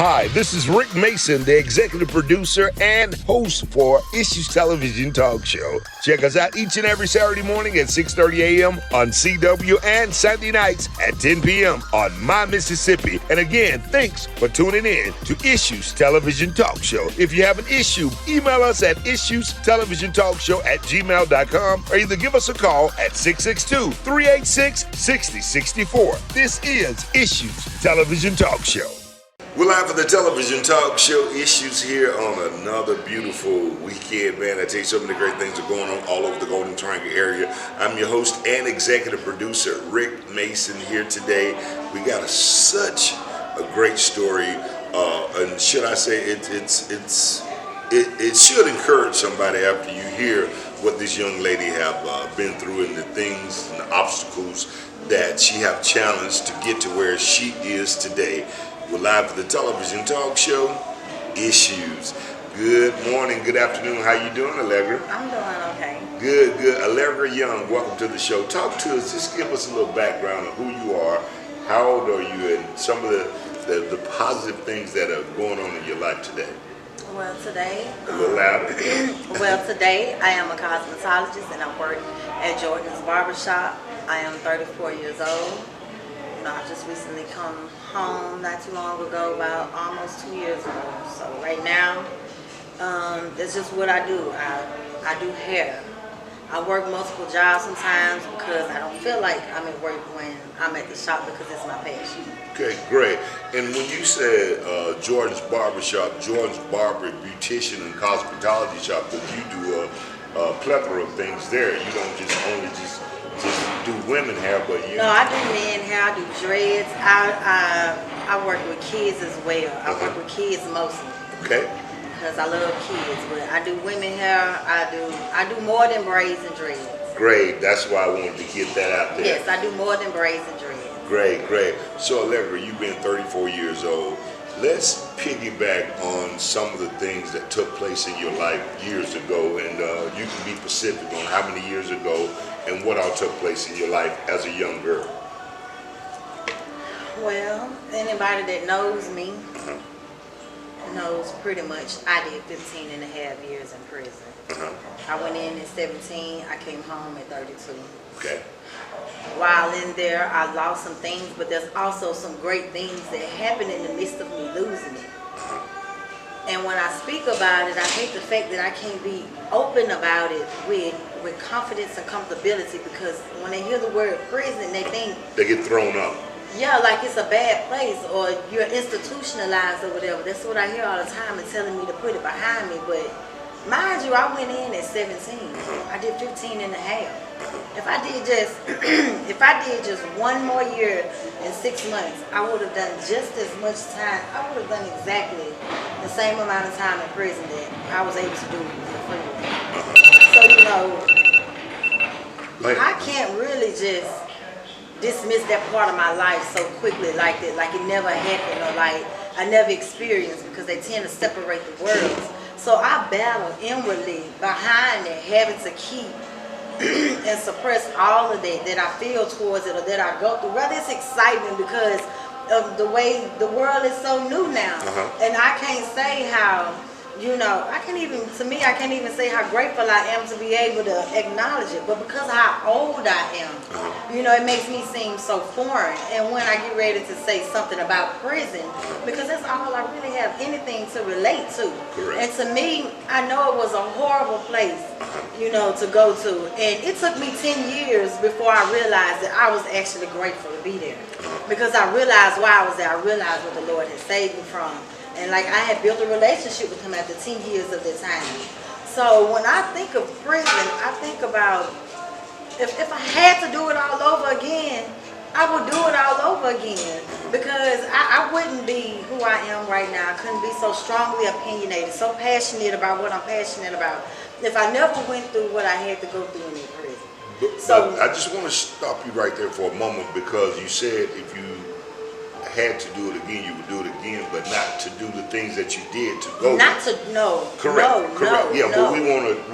Hi, this is Rick Mason, the executive producer and host for Issues Television Talk Show. Check us out each and every Saturday morning at 6:30 a.m. on CW and Sunday nights at 10 p.m. on My Mississippi. And again, thanks for tuning in to Issues Television Talk Show. If you have an issue, email us at issuestelevisiontalkshow@gmail.com or either give us a call at 662-386-6064. This is Issues Television Talk Show. We're live for the television talk show Issues here on another beautiful weekend, man. I tell you, so many great things are going on all over the Golden Triangle area. I'm your host and executive producer, Rick Mason, here today. We got such a great story, and should I say it should encourage somebody after you hear what this young lady have been through and the things and the obstacles that she have challenged to get to where she is today. We're live for the television talk show, Issues. Good morning, good afternoon. How you doing, Allegra? I'm doing okay. Good. Allegra Young, welcome to the show. Talk to us, just give us a little background of who you are, how old are you, and some of the positive things that are going on in your life today. Well, today... A little louder. Well, today I am a cosmetologist and I work at Jordan's Barbershop. I am 34 years old. You know, I just recently come home not too long ago, about almost 2 years ago. So right now, that's just what I do. I do hair. I work multiple jobs sometimes because I don't feel like I'm at work when I'm at the shop because it's my passion. Okay, great. And when you said Jordan's Barbershop, Jordan's Barber, Beautician, and Cosmetology Shop, because you do a plethora of things there. You don't just do women hair, but you... No, I do men hair, I do dreads. I work with kids as well. I work with kids mostly. Okay. Because I love kids, but I do women hair. I do more than braids and dreads. Great. That's why I wanted to get that out there. Yes, I do more than braids and dreads. Great. So, Allegra, you've been 34 years old. Let's piggyback on some of the things that took place in your life years ago, and you can be specific on how many years ago and what all took place in your life as a young girl. Well, anybody that knows me knows pretty much I did 15 and a half years in prison. I went in at 17, I came home at 32. Okay. While in there, I lost some things, but there's also some great things that happened in the midst of me losing it. And when I speak about it, I hate the fact that I can't be open about it with confidence and comfortability, because when they hear the word prison, they think... They get thrown up. Yeah, like it's a bad place or you're institutionalized or whatever. That's what I hear all the time and telling me to put it behind me. But mind you, I went in at 17. I did 15 and a half. If I did just one more year and 6 months, I would have done just as much time. I would have done exactly the same amount of time in prison that I was able to do in prison. So, you know, I can't really just dismiss that part of my life so quickly like that, like it never happened or like I never experienced, because they tend to separate the worlds. So I battle inwardly behind it, having to keep and suppress all of that I feel towards it or that I go through. Rather, it's excitement because of the way the world is so new now. And I can't say how, you know, I can't even say how grateful I am to be able to acknowledge it. But because of how old I am, you know, it makes me seem so foreign. And when I get ready to say something about prison, because that's all I really have anything to relate to. Correct. And to me, I know it was a horrible place, you know, to go to. And it took me 10 years before I realized that I was actually grateful to be there. Because I realized why I was there. I realized what the Lord had saved me from. And like I had built a relationship with him after 10 years of that time. So when I think of prison, I think about if I had to do it all over again, I would do it all over again. Because I wouldn't be who I am right now. I couldn't be so strongly opinionated, so passionate about what I'm passionate about, if I never went through what I had to go through in that prison. But I just want to stop you right there for a moment, because you said if you had to do it again, you would do it again, but not to do the things that you did to go. Not to, no. Correct. No, yeah, no. but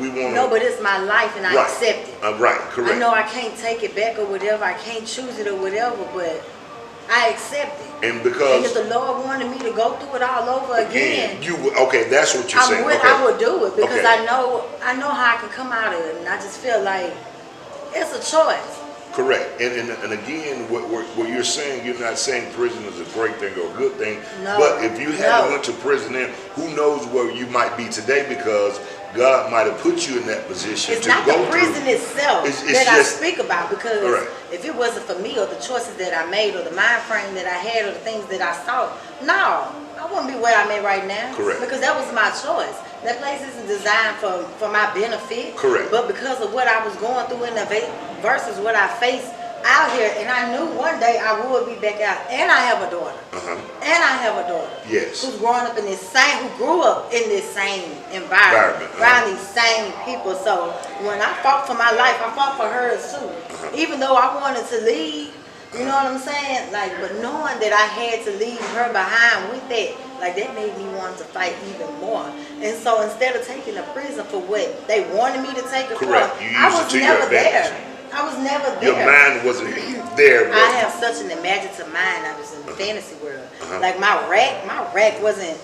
we want to. No, but it's my life and I accept it. Right, correct. I know I can't take it back or whatever. I can't choose it or whatever, but I accept it. And And because if the Lord wanted me to go through it all over again, okay, that's what you're saying. Okay. I would do it because Okay. I know how I can come out of it, and I just feel like it's a choice. Correct. And again, what you're saying, you're not saying prison is a great thing or a good thing. No. But if you hadn't No. went to prison, then who knows where you might be today, because God might have put you in that position It's to not go the prison through. itself It's that I just- speak about, because Correct. if it wasn't for me or the choices that I made or the mind frame that I had or the things that I saw, no, I wouldn't be where I'm at right now. Correct. Because that was my choice. That place isn't designed for my benefit. Correct. But because of what I was going through in the versus what I faced out here, and I knew one day I would be back out. And I have a daughter. And I have a daughter. Yes. Who grew up in this same environment. Around these same people. So when I fought for my life, I fought for hers too. Even though I wanted to leave, you know what I'm saying? Like, but knowing that I had to leave her behind with that, like, that made me want to fight even more. And so instead of taking the prison for what they wanted me to take it Correct. for, You I used it was to your never advantage. there. I was never there. Your mind wasn't there. But I have such an imaginative mind. I was in the fantasy world. Like my rack wasn't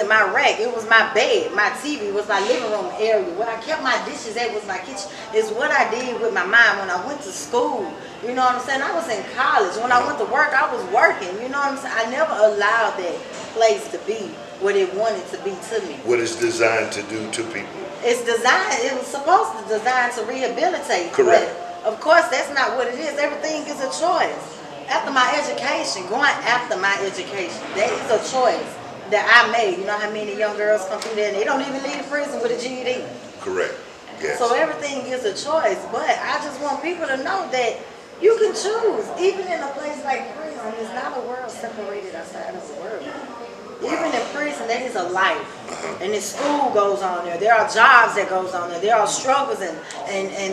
my rack. It was my bed. My TV was my living room area. Where I kept my dishes at was my kitchen. It's what I did with my mind when I went to school. You know what I'm saying? I was in college. When I went to work, I was working. You know what I'm saying? I never allowed that place to be what it wanted to be to me. what it's designed to do to people. It's designed, it was supposed to design to rehabilitate. Correct. But of course, that's not what it is. Everything is a choice. After my education, going after my education, that is a choice that I made. You know how many young girls come through there and they don't even leave prison with a GED. Correct. Yes. So everything is a choice. But I just want people to know that you can choose. Even in a place like prison, it's not a world separated outside of the world. Even in prison, that is a life. And the school goes on there. There are jobs that goes on there. There are struggles and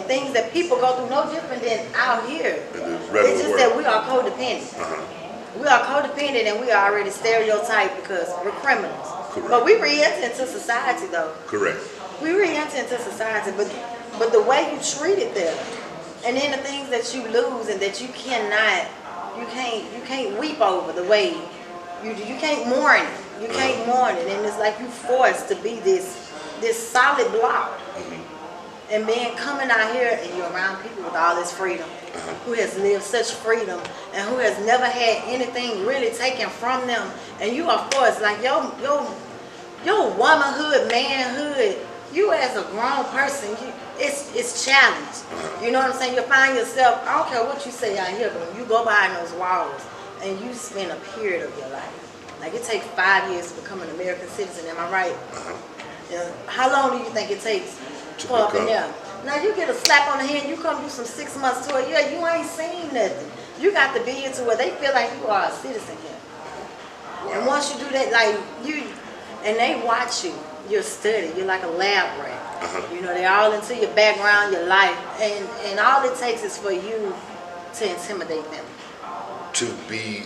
things that people go through no different than out here. In the regular It's just world. that we are codependent. We are codependent and we are already stereotyped because we're criminals. Correct. But we re-enter into society though. Correct. We re-enter into society, but the way you treat it there, and then the things that you lose and that you can't weep over the way you can't mourn it. You can't mourn it, and it's like you forced to be this solid block. And then coming out here and you're around people with all this freedom, who has lived such freedom and who has never had anything really taken from them, and you are forced, like your womanhood, manhood, you as a grown person, it's challenged. You know what I'm saying? You find yourself, I don't care what you say out here, but when you go behind those walls and you spend a period of your life, like it takes 5 years to become an American citizen, am I right? You know, how long do you think it takes To for up in become. there? Now you get a slap on the hand, you come do some 6 months to a year, you ain't seen nothing. You got to be into where they feel like you are a citizen here. And once you do that, like and they watch you, you're studying, you're like a lab rat. You know, they're all into your background, your life, and all it takes is for you to intimidate them. To be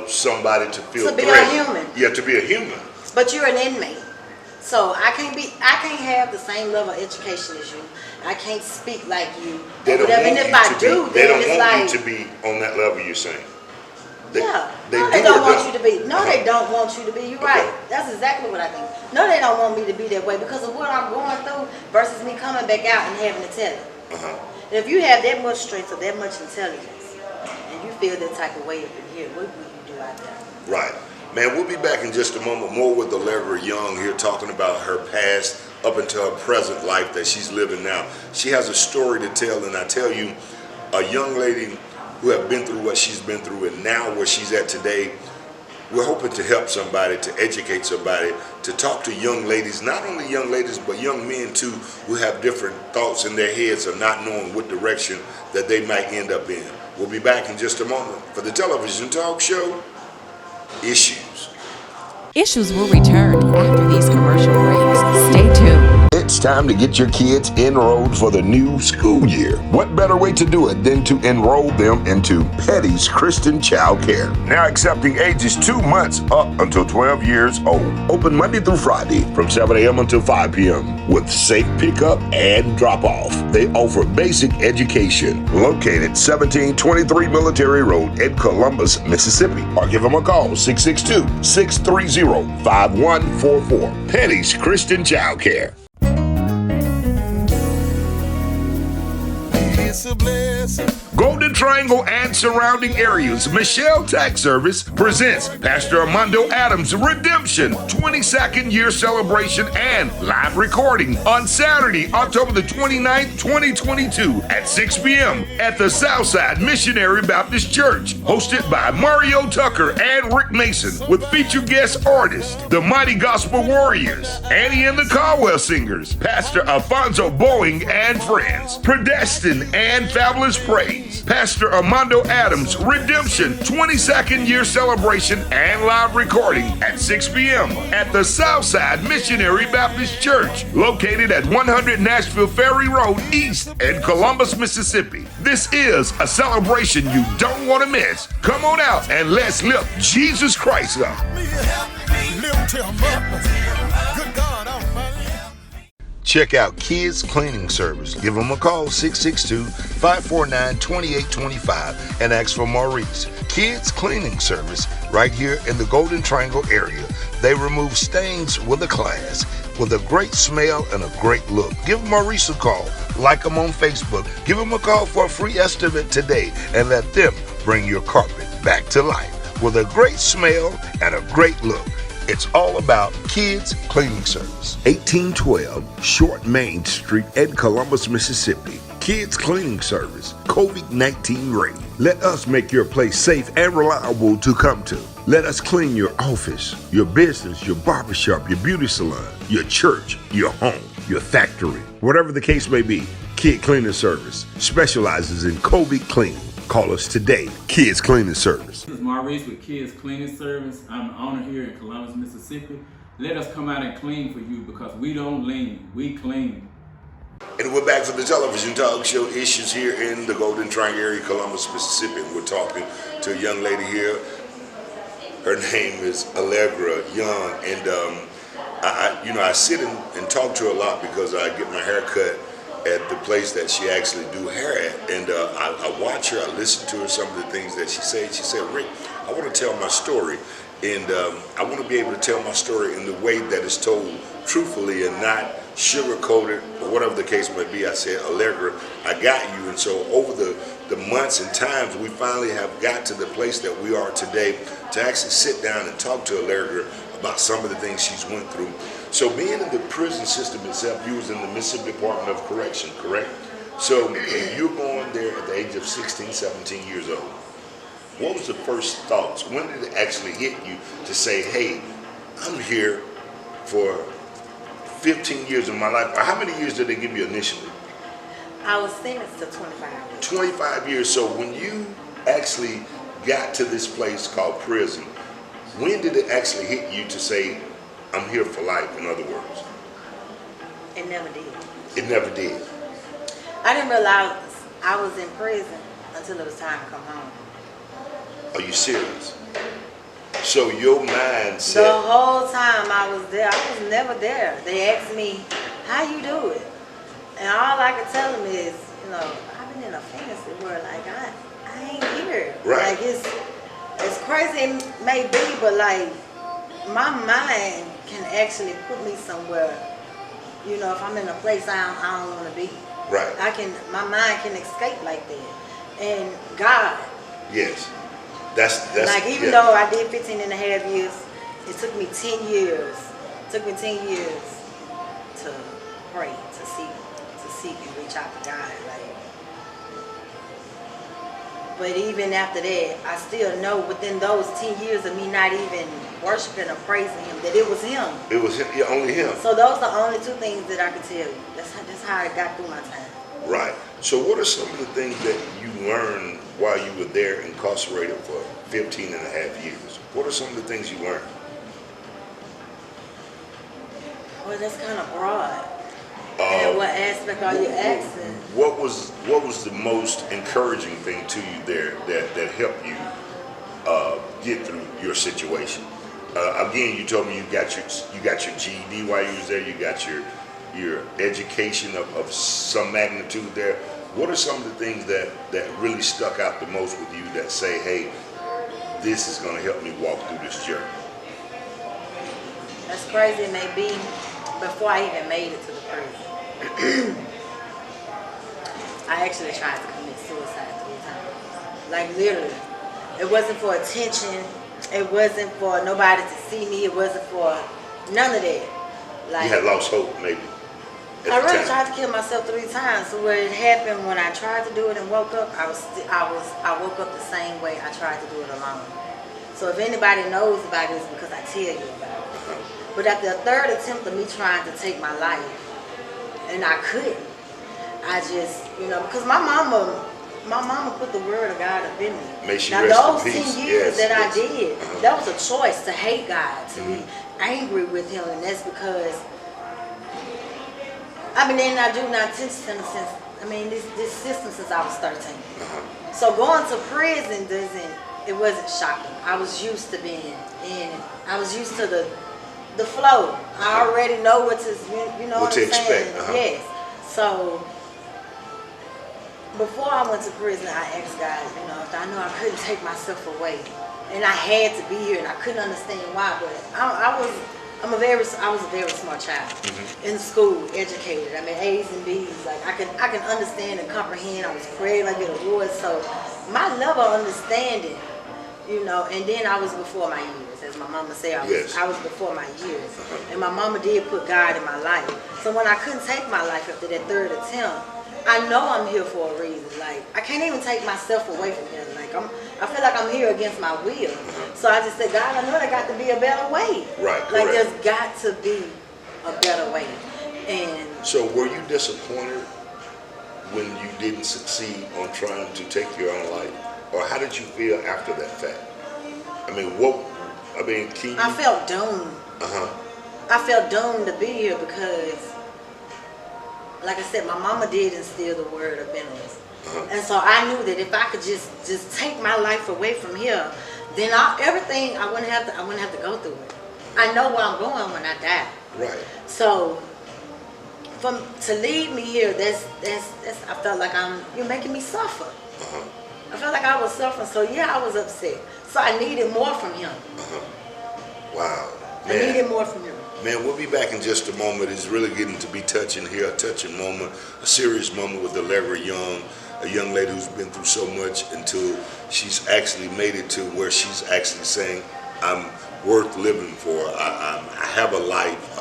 somebody to feel To be a threatened. human. Yeah, to be a human. But you're an inmate. So I can't have the same level of education as you. I can't speak like you. They don't Whatever. want And if you I to do, be. They then don't it's want like, you to be on that level. You're saying. They don't want you to be. No, they don't want you to be. You're right. Okay. That's exactly what I think. No, they don't want me to be that way because of what I'm going through versus me coming back out and having to tell it. And if you have that much strength or that much intelligence and you feel that type of way up in here, what will you do out there? Right. Man, we'll be back in just a moment more with Allegra Young here talking about her past up until her present life that she's living now. She has a story to tell, and I tell you, a young lady who have been through what she's been through and now where she's at today, we're hoping to help somebody, to educate somebody, to talk to young ladies, not only young ladies, but young men too, who have different thoughts in their heads of not knowing what direction that they might end up in. We'll be back in just a moment for the television talk show, Issues. Issues will return after these commercial breaks. Stay tuned. It's It's time to get your kids enrolled for the new school year. What better way to do it than to enroll them into Petty's Christian Child Care? Now accepting ages 2 months up until 12 years old. Open Monday through Friday from 7 a.m. until 5 p.m. with safe pickup and drop-off. They offer basic education. Located 1723 Military Road in Columbus, Mississippi. Or give them a call, 662-630-5144. Petty's Christian Child Care. It's a blessing. Golden Triangle and surrounding areas, Michelle Tax Service presents Pastor Armando Adams' Redemption 22nd year celebration and live recording on Saturday, October the 29th, 2022 at 6 p.m. at the Southside Missionary Baptist Church, hosted by Mario Tucker and Rick Mason, with featured guest artists, the Mighty Gospel Warriors, Annie and the Caldwell Singers, Pastor Alfonso Boeing and Friends, Predestined and Fabulous Praise. Pastor Armando Adams' Redemption 22nd year celebration and live recording at 6 p.m. at the Southside Missionary Baptist Church, located at 100 Nashville Ferry Road East in Columbus, Mississippi. This is a celebration you don't want to miss. Come on out and let's lift Jesus Christ up. Good God Almighty. Check out Kids Cleaning Service. Give them a call, 662-549-2825, and ask for Maurice. Kids Cleaning Service, right here in the Golden Triangle area. They remove stains with a class, with a great smell and a great look. Give Maurice a call. Like them on Facebook. Give them a call for a free estimate today, and let them bring your carpet back to life with a great smell and a great look. It's all about Kids Cleaning Service. 1812 Short Main Street in Columbus, Mississippi. Kids Cleaning Service, COVID-19 ready. Let us make your place safe and reliable to come to. Let us clean your office, your business, your barbershop, your beauty salon, your church, your home, your factory. Whatever the case may be, Kid Cleaning Service specializes in COVID cleaning. Call us today, Kids Cleaning Service. This is Maurice with Kids Cleaning Service. I'm the owner here in Columbus, Mississippi. Let us come out and clean for you, because we don't lean, we clean. And we're back for the television talk show Issues here in the Golden Triangle area, Columbus, Mississippi. And we're talking to a young lady here. Her name is Allegra Young. And I sit and talk to her a lot because I get my hair cut at the place that she actually do hair at, and I watch her, I listen to her, some of the things that she said. She said, Rick, I want to tell my story, and I want to be able to tell my story in the way that it's told truthfully and not sugar-coated or whatever the case may be. I said, Allegra, I got you. And so over the months and times, we finally have got to the place that we are today to actually sit down and talk to Allegra about some of the things she's went through. So being in the prison system itself, you was in the Mississippi Department of Correction, correct? So you're going there at the age of 16, 17 years old. What was the first thoughts? When did it actually hit you to say, hey, I'm here for 15 years of my life? How many years did they give you initially? I was sentenced to 25 years. 25 years. So when you actually got to this place called prison, when did it actually hit you to say, I'm here for life, in other words? It never did. It never did. I didn't realize I was in prison until it was time to come home. Are you serious? So your mind The said, whole time I was there, I was never there. They asked me, how you do it? And all I could tell them is, I've been in a fantasy world. Like, I ain't here. Right. Like, it's crazy it may be, but like, my mind can actually put me somewhere, if I'm in a place I don't want to be. right, My mind can escape like that. And God, yes. That's like, even though I did 15 and a half years, it took me 10 years. It took me 10 years to pray, to seek and reach out to God. But even after that, I still know within those 10 years of me not even worshiping or praising Him, that it was Him. It was him, yeah, only him. So those are the only two things that I could tell you. That's how I got through my time. Right. So what are some of the things that you learned while you were there incarcerated for 15 and a half years? What are some of the things you learned? Well, that's kind of broad. And what aspect are you asking? What was the most encouraging thing to you there that helped you get through your situation? Again, you told me you got your GED while you was there. You got your education of some magnitude there. What are some of the things that really stuck out the most with you that say, hey, this is going to help me walk through this journey? As crazy it may be, before I even made it to the prison, I actually tried to commit suicide 3 times. Like literally. It wasn't for attention. It wasn't for nobody to see me. It wasn't for none of that. Like, you had lost hope, maybe. I really tried to kill myself 3 times. So what had happened when I tried to do it and woke up, I woke up the same way I tried to do it alone. So if anybody knows about it, it's because I tell you about it. But after a 3rd attempt of me trying to take my life, and I couldn't, I just, because my mama put the word of God up in me. May she now rest those in peace. 10 years Yes, I did, that was a choice to hate God, to be angry with Him, and that's because I've been in our juvenile detention center since, this system since I was 13. So going to prison it wasn't shocking. I was used to being in it. I was used to the flow. I already know what to, what to I'm saying? expect. Yes. So before I went to prison, I asked God, if I knew I couldn't take myself away, and I had to be here, and I couldn't understand why, but I was a very smart child in school, educated. A's and B's. Like I can understand and comprehend. I was creative. I get awards. So my level of understanding, and then I was before my years, as my mama said. I was before my years, and my mama did put God in my life. So when I couldn't take my life after that 3rd attempt, I know I'm here for a reason. Like I can't even take myself away from here. Like I feel like I'm here against my will. So I just said, God, I know there got to be a better way. Right. Like correct. there's got to be a better way. And So were you disappointed when you didn't succeed on trying to take your own life, or how did you feel after that fact? Can you? I felt doomed. I felt doomed to be here because, like I said, my mama did instill the word up in us. And so I knew that if I could just take my life away from here, then everything I wouldn't have to go through it. I know where I'm going when I die. Right. So to leave me here, that's I felt like you're making me suffer. I felt like I was suffering. So yeah, I was upset. So I needed more from him. Wow. I needed more from him. Man, we'll be back in just a moment. It's really getting to be touching here, a touching moment, a serious moment with Allegra Young, a young lady who's been through so much until she's actually made it to where she's actually saying, I'm worth living for. I have a life.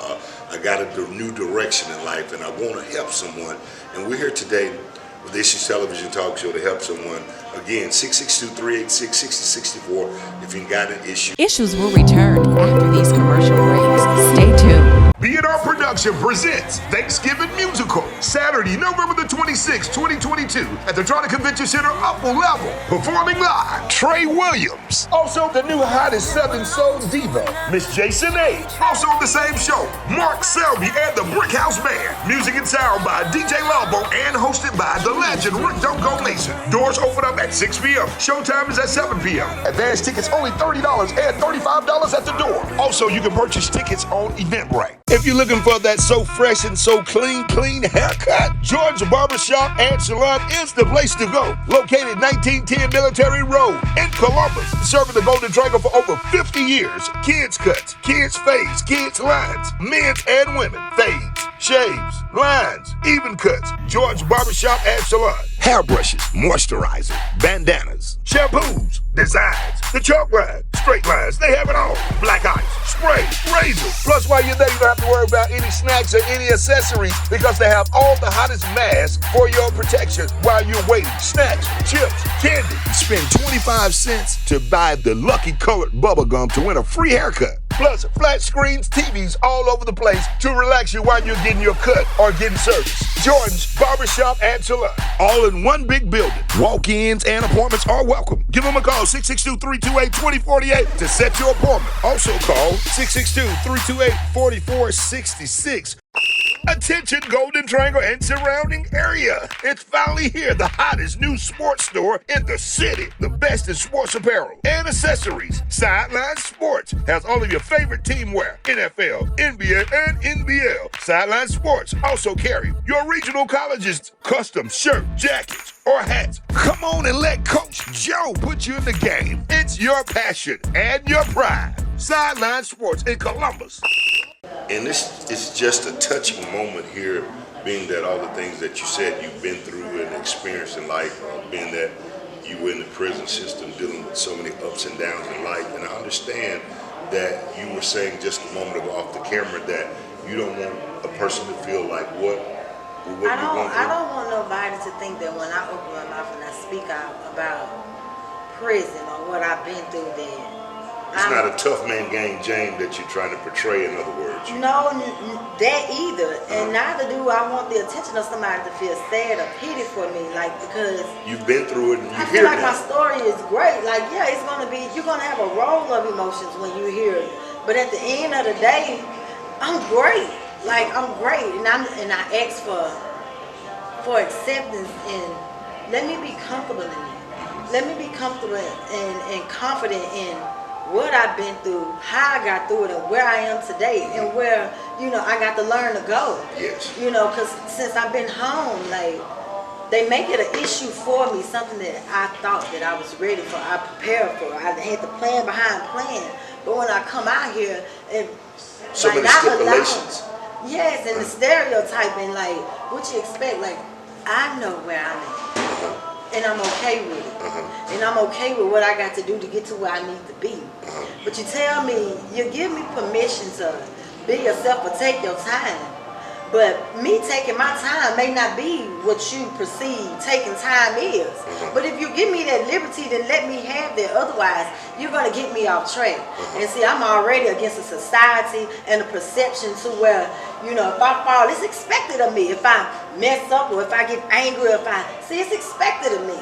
I got a new direction in life, and I want to help someone. And we're here today with Issues Television Talk Show to help someone. Again, 662-386-6064 if you got an issue. Issues will return after these commercial breaks. Stay tuned. B&R Production presents Thanksgiving Musical, Saturday, November the 26th, 2022, at the Toronto Convention Center Upper Level. Performing live, Trey Williams. Also, the new hottest Southern Soul diva, Miss Jason A. Also on the same show, Mark Selby and the Brick House Band. Music and sound by DJ Lobo and hosted by the legend Rick Don't Go Mason. Doors open up at 6 p.m. Showtime is at 7 p.m. Advance tickets only $30 and $35 at the door. Also, you can purchase tickets on Eventbrite. If you're looking for that so fresh and so clean haircut, George Barbershop and Salon is the place to go. Located 1910 Military Road in Columbus. Serving the Golden Triangle for over 50 years. Kids cuts, kids fades, kids lines, men's and women, fades, shaves, lines, even cuts. George Barbershop and Salon. Hairbrushes, moisturizer, bandanas, shampoos, designs, the chalk line, straight lines, they have it all. Black ice, spray, razor. Plus, while you're there, you don't have to worry about any snacks or any accessories because they have all the hottest masks for your protection while you're waiting. Snacks, chips, candy. Spend 25 cents to buy the Lucky Colored Bubble Gum to win a free haircut. Plus, flat screens, TVs all over the place to relax you while you're getting your cut or getting service. Jordan's Barbershop and Salon. All in one big building. Walk-ins and appointments are welcome. Give them a call, 662-328-2048 to set your appointment. Also call 662-328-4466. Attention Golden Triangle and surrounding area. It's finally here, the hottest new sports store in the city. The best in sports apparel and accessories. Sideline Sports has all of your favorite team wear. NFL, NBA, and NBL. Sideline Sports also carry your regional colleges' custom shirt, jackets, or hats. Come on and let Coach Joe put you in the game. It's your passion and your pride. Sideline Sports in Columbus. And this is just a touching moment here, being that all the things that you said you've been through and experienced in life, being that you were in the prison system dealing with so many ups and downs in life. And I understand that you were saying just a moment ago off the camera that you don't want a person to feel like what you're going through. I don't want nobody to think that when I open my mouth and I speak out about prison or what I've been through, that It's not a tough man gang Jane that you're trying to portray, in other words. No, that either. And neither do I want the attention of somebody to feel sad or pity for me, like, because You've been through it and you I hear feel like now. my story is great. Like, yeah, it's gonna be, you're gonna have a roll of emotions when you hear it. But at the end of the day, I'm great. Like, I'm great. And I ask for acceptance, and let me be comfortable in it. Let me be comfortable and confident in what I've been through, how I got through it, and where I am today, and where, I got to learn to go. Yes. Because since I've been home, like, they make it an issue for me, something that I thought that I was ready for, I prepared for. I had the plan behind plan. But when I come out here, and So many stipulations. Yes, and the stereotyping, like, what you expect, like, I know where I'm at. And I'm okay with it. And I'm okay with what I got to do to get to where I need to be. But you tell me, you give me permission to be yourself or take your time. But me taking my time may not be what you perceive taking time is. But if you give me that liberty, then let me have that. Otherwise, you're going to get me off track. And see, I'm already against a society and a perception to where, if I fall, it's expected of me. If I mess up or if I get angry, it's expected of me.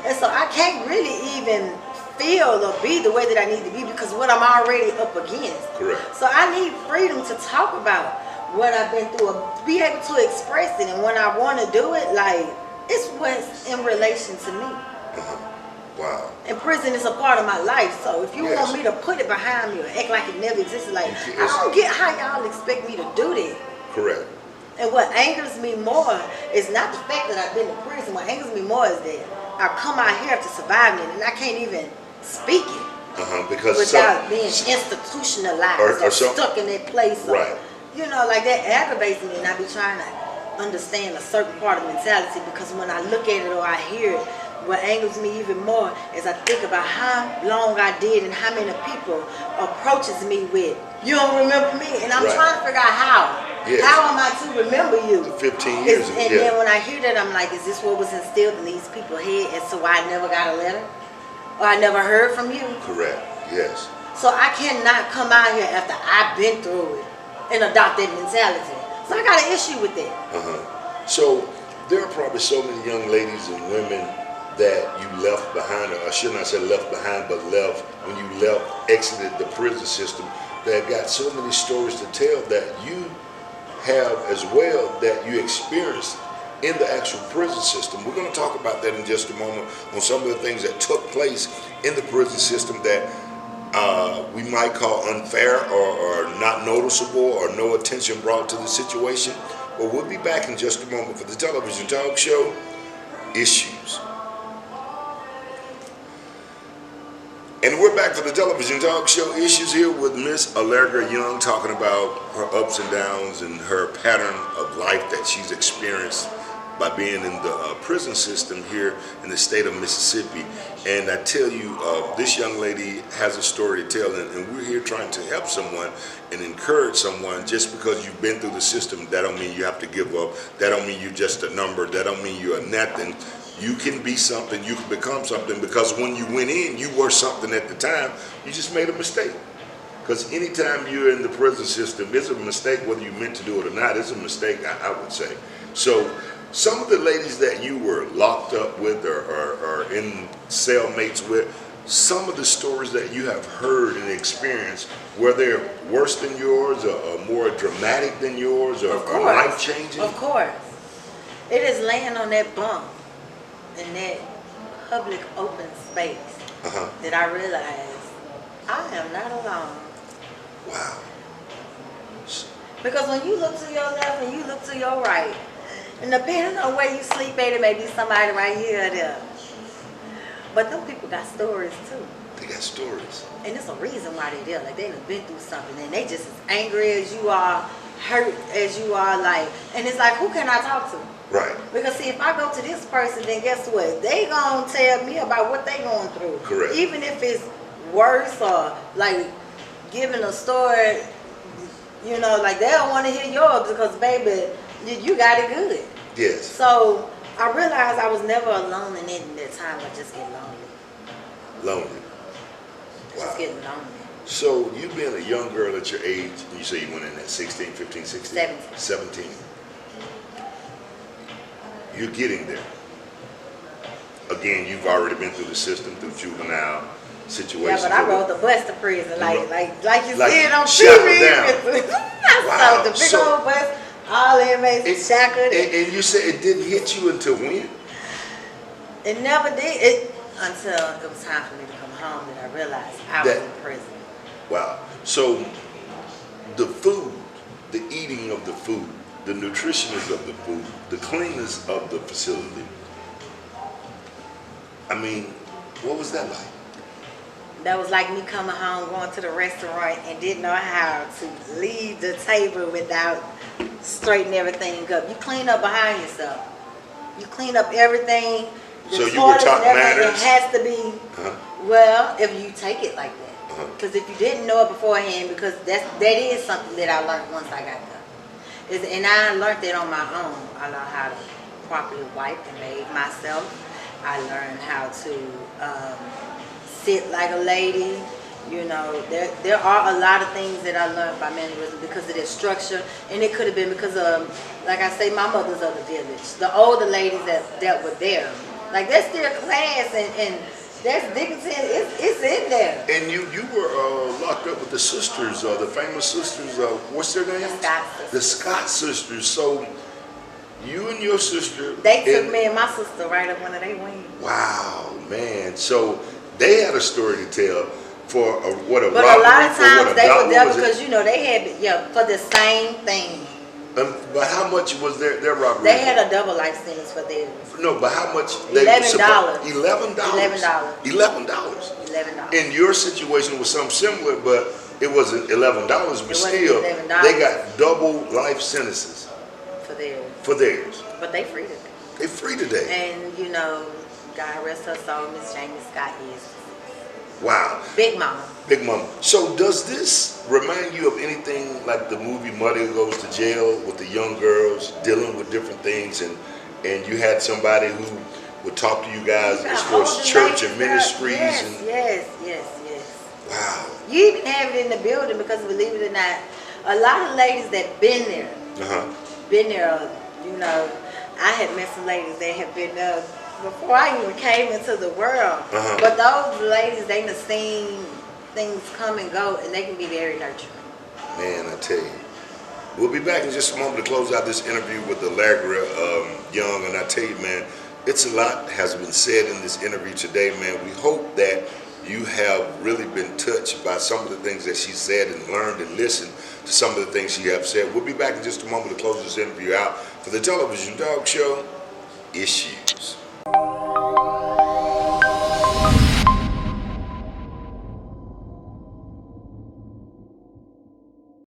And so I can't really even feel or be the way that I need to be because what I'm already up against. Correct. So I need freedom to talk about what I've been through, or be able to express it. And when I want to do it, like, it's what's in relation to me. Wow. And prison is a part of my life. So if you Yes. want me to put it behind me or act like it never existed, like, Yes. I don't get how y'all expect me to do that. Correct. And what angers me more is not the fact that I've been to prison. What angers me more is that I come out here to survive it and I can't even speak it Because without being institutionalized or or some- stuck in that place. So, Right. like, that aggravates me, and I be trying to understand a certain part of mentality, because when I look at it or I hear it, what angers me even more is I think about how long I did and how many people approaches me with, you don't remember me? And I'm Right. trying to figure out how. Yes. How am I to remember you? 15 years And ago, yeah. then when I hear that, I'm like, is this what was instilled in these people's head, and so I never got a letter? Or I never heard from you? Correct. Yes. So I cannot come out here after I've been through it and adopt that mentality. So I got an issue with that. So there are probably so many young ladies and women that you left behind, or I should not say left behind, but left when you exited the prison system, that got so many stories to tell that you have as well, that you experienced in the actual prison system. We're going to talk about that in just a moment, on some of the things that took place in the prison system that we might call unfair or not noticeable or no attention brought to the situation. But we'll be back in just a moment for the television talk show Issues. And we're back for the television talk show Issues here with Miss Allegra Young, talking about her ups and downs and her pattern of life that she's experienced by being in the prison system here in the state of Mississippi. And I tell you, this young lady has a story to tell, and we're here trying to help someone and encourage someone. Just because you've been through the system, that don't mean you have to give up. That don't mean you're just a number. That don't mean you're nothing. You can be something, you can become something, because when you went in, you were something at the time. You just made a mistake. Because anytime you're in the prison system, it's a mistake, whether you meant to do it or not. It's a mistake, I would say. So some of the ladies that you were locked up with or in cellmates with, some of the stories that you have heard and experienced, were they worse than yours, or more dramatic than yours, or life changing? Of course. It is laying on that bunk in that public open space that I realized I am not alone. Wow. Because when you look to your left and you look to your right, and depending on where you sleep at, it may be somebody right here or there. But them people got stories too. They got stories. And there's a reason why they're there. Like they done been through something and they just as angry as you are, hurt as you are, like, and it's like, who can I talk to? Right. Because see, if I go to this person, then guess what? They gonna tell me about what they going through. Correct. Even if it's worse or like giving a story, you know, like they don't want to hear yours because baby, you got it good. Yes. So I realized I was never alone in it in that time. I just get lonely. Lonely. Wow. Just getting lonely. So you being a young girl at your age, you say you went in at 16, 15, 16? 17. 17. You're getting there. Again, you've already been through the system, through juvenile situations. Yeah, but I rode the bus to prison, like you like see it on shackled TV. down. I Wow. saw the big So- old bus, all the inmates shackled. And you said it didn't hit you until when? It never did. It until it was time for me to come home that I realized I was That- in prison. Wow. So the food, the eating of the food, the nutritionist of the food, the cleaners of the facility. I mean, what was that like? That was like me coming home, going to the restaurant, and didn't know how to leave the table without straightening everything up. You clean up behind yourself. You clean up everything. The So you were toilets taught and everything, manners? it has to be, well, if you take it like that. Because if you didn't know it beforehand, because that is something that I learned once I got there. And I learned that on my own. I learned how to properly wipe and bathe myself. I learned how to sit like a lady. You know, there are a lot of things that I learned by mannerism because of their structure, and it could have been because of, like I say, my mother's of the village, the older ladies that were there. Like that's their class, and that's Dickinson. It's in there. And you were locked up with the sisters, the famous sisters. What's their name? Scott sisters. The Scott sisters. So you and your sister. They took me and my sister right up under their wing. Wow, man. So they had a story to tell for what a But robbery. a lot of for what, times they $1 were there was it? because you know they had for the same thing. But how much was their robbery? They had a double life sentence for theirs. No, but how much? $11. $11. $11. $11. In your situation was something similar, but it wasn't $11. But wasn't still, $11. they got double life sentences For theirs. for theirs. But they freed it. They free today. And you know, God rest her soul, Miss Jamie Scott is Wow. Big Mama. Big Mama. So does this remind you of anything like the movie Mother Goes to Jail with the young girls dealing with different things, and you had somebody who would talk to you guys You as got far as older church ladies and ministries? Yes, And yes. wow. You even have it in the building because believe it or not, a lot of ladies that been there, you know, I had met some ladies that have been there before I even came into the world. But those ladies, they done seen things come and go, and they can be very nurturing. Man, I tell you. We'll be back in just a moment to close out this interview with Allegra Young, and I tell you, man, it's a lot has been said in this interview today, man. We hope that you have really been touched by some of the things that she said and learned and listened to some of the things she have said. We'll be back in just a moment to close this interview out for the Television Talk Show Issues.